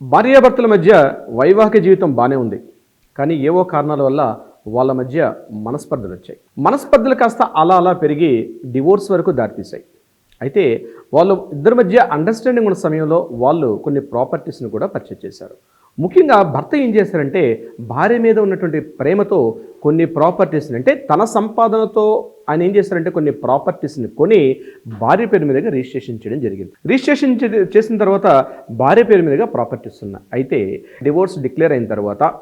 భార్యాభర్తల మధ్య వైవాహిక జీవితం బాగానే ఉంది. కానీ ఏవో కారణాల వల్ల వాళ్ళ మధ్య మనస్పర్ధలు వచ్చాయి. మనస్పర్ధలు కాస్త అలా అలా పెరిగి డివోర్స్ వరకు దారితీశాయి. అయితే వాళ్ళు ఇద్దరి మధ్య అండర్స్టాండింగ్ ఉన్న సమయంలో వాళ్ళు కొన్ని ప్రాపర్టీస్ని కూడా పర్చేజ్ చేశారు. ముఖ్యంగా భర్త ఏం చేశారంటే భార్య మీద ఉన్నటువంటి ప్రేమతో కొన్ని ప్రాపర్టీస్ని, అంటే తన సంపాదనతో ఆయన ఏం చేశారంటే కొన్ని ప్రాపర్టీస్ని కొని భార్య పేరు మీదుగా రిజిస్ట్రేషన్ చేయడం జరిగింది. రిజిస్ట్రేషన్ చేసిన తర్వాత భార్య పేరు మీదుగా ప్రాపర్టీస్ ఉన్నాయి. అయితే డివోర్స్ డిక్లేర్ అయిన తర్వాత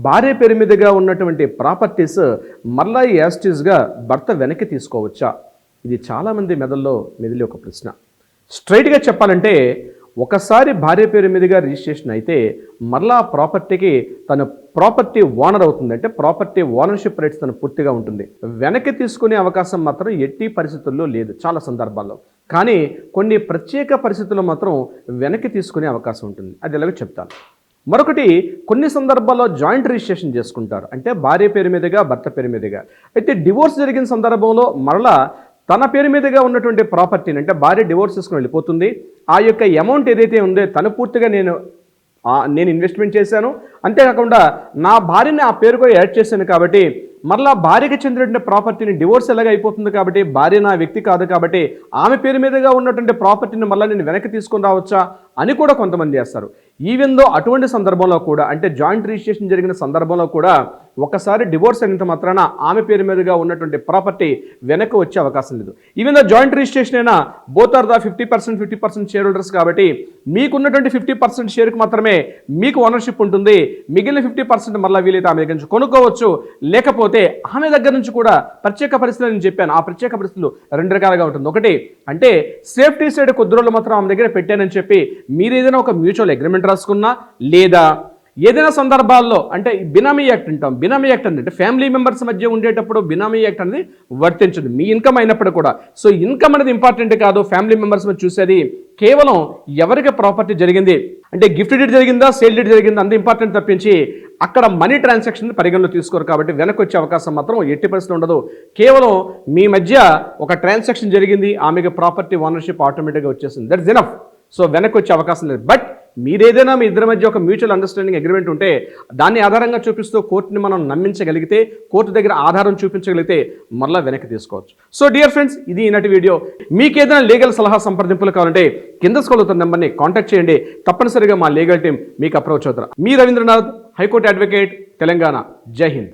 భార్య పేరు మీదుగా ఉన్నటువంటి ప్రాపర్టీస్ మళ్ళా యాస్టీస్గా భర్త వెనక్కి తీసుకోవచ్చా? ఇది చాలామంది మెదల్లో మెదిలే ఒక ప్రశ్న. స్ట్రైట్గా చెప్పాలంటే ఒకసారి భార్య పేరు మీదుగా రిజిస్ట్రేషన్ అయితే మరలా ప్రాపర్టీకి తన ప్రాపర్టీ ఓనర్ అవుతుంది. అంటే ప్రాపర్టీ ఓనర్షిప్ రైట్స్ తను పూర్తిగా ఉంటుంది. వెనక్కి తీసుకునే అవకాశం మాత్రం ఎట్టి పరిస్థితుల్లో లేదు చాలా సందర్భాల్లో. కానీ కొన్ని ప్రత్యేక పరిస్థితుల్లో మాత్రం వెనక్కి తీసుకునే అవకాశం ఉంటుంది. అది ఎలాగో చెప్తాను. మరొకటి, కొన్ని సందర్భాల్లో జాయింట్ రిజిస్ట్రేషన్ చేసుకుంటారు. అంటే భార్య పేరు మీదుగా భర్త పేరు మీదుగా. అయితే డివోర్స్ జరిగిన సందర్భంలో మరలా తన పేరు మీదుగా ఉన్నటువంటి ప్రాపర్టీని, అంటే భార్య డివోర్స్ చేసుకుని వెళ్ళిపోతుంది. ఆ యొక్క అమౌంట్ ఏదైతే ఉందో తను పూర్తిగా నేను ఇన్వెస్ట్మెంట్ చేశాను, అంతేకాకుండా నా భార్యని ఆ పేరు కూడా యాడ్ చేశాను కాబట్టి మరలా భార్యకి చెందినటువంటి ప్రాపర్టీని డివోర్స్ ఎలాగ అయిపోతుంది కాబట్టి భార్య నా వ్యక్తి కాదు కాబట్టి ఆమె పేరు మీదుగా ఉన్నటువంటి ప్రాపర్టీని మళ్ళీ నేను వెనక్కి తీసుకొని రావచ్చా అని కూడా కొంతమంది చేస్తారు. ఈవెన్ దో అటువంటి సందర్భంలో కూడా, అంటే జాయింట్ రిజిస్ట్రేషన్ జరిగిన సందర్భంలో కూడా ఒకసారి డివోర్స్ అయినంత మాత్రాన ఆమె పేరు మీదుగా ఉన్నటువంటి ప్రాపర్టీ వెనక్కి వచ్చే అవకాశం లేదు. ఈవెన్ దో జాయింట్ రిజిస్ట్రేషన్ అయినా both are the 50% shareholders కాబట్టి మీకున్నటువంటి 50% షేర్కి మాత్రమే మీకు ఓనర్షిప్ ఉంటుంది. మిగిలిన 50% మళ్ళీ వీలైతే ఆమె దగ్గర నుంచి కొనుక్కోవచ్చు. లేకపోతే ఆమె దగ్గర నుంచి కూడా ప్రత్యేక పరిస్థితులు నేను చెప్పాను. ఆ ప్రత్యేక పరిస్థితులు రెండు రకాలుగా ఉంటుంది. ఒకటి అంటే సేఫ్టీ సైడ్ కొద్ది రోజులు మాత్రం ఆమె దగ్గర పెట్టానని చెప్పి మీరు ఏదైనా ఒక మ్యూచువల్ అగ్రిమెంట్ రాసుకున్నా, లేదా ఏదైనా సందర్భాల్లో అంటే బినామీ యాక్ట్ అంటాం. బినామీ యాక్ట్ అంటే ఫ్యామిలీ మెంబర్స్ మధ్య ఉండేటప్పుడు బినామీ యాక్ట్ అనేది వర్తించదు, మీ ఇన్కమ్ అయినప్పుడు కూడా. సో ఇన్కమ్ అనేది ఇంపార్టెంట్ కాదు ఫ్యామిలీ మెంబర్స్ మధ్య చూసేది. కేవలం ఎవరికి ప్రాపర్టీ జరిగింది, అంటే గిఫ్ట్ డీడ్ జరిగిందా సేల్ డీడ్ జరిగిందా అంత ఇంపార్టెంట్ తప్పించి అక్కడ మనీ ట్రాన్సాక్షన్ పరిగణలో తీసుకోరు. కాబట్టి వెనక్కి వచ్చే అవకాశం మాత్రం ఎట్టి పరిస్థితులు ఉండదు. కేవలం మీ మధ్య ఒక ట్రాన్సాక్షన్ జరిగింది, ఆమెకి ప్రాపర్టీ ఓనర్షిప్ ఆటోమేటిక్గా వచ్చేసింది, దట్స్ ఎనఫ్. సో వెనక్కి వచ్చే అవకాశం లేదు. బట్ మీరేదైనా మీ ఇద్దరి మధ్య ఒక మ్యూచువల్ అండర్స్టాండింగ్ అగ్రిమెంట్ ఉంటే దాన్ని ఆధారంగా చూపిస్తూ కోర్టుని మనం నమ్మించగలిగితే, కోర్టు దగ్గర ఆధారం చూపించగలిగితే మరలా వెనక్కి తీసుకోవచ్చు. సో డియర్ ఫ్రెండ్స్, ఇది ఈనాటి వీడియో. మీకు ఏదైనా లీగల్ సలహా సంప్రదింపులు కావాలంటే కింద స్క్రోల్ అవుతున్న నెంబర్ని కాంటాక్ట్ చేయండి. తప్పనిసరిగా మా లీగల్ టీం మీకు అప్రోచ్ అవుతారు. మీ రవీంద్రనాథ్, హైకోర్టు అడ్వకేట్, తెలంగాణ. జై హింద్.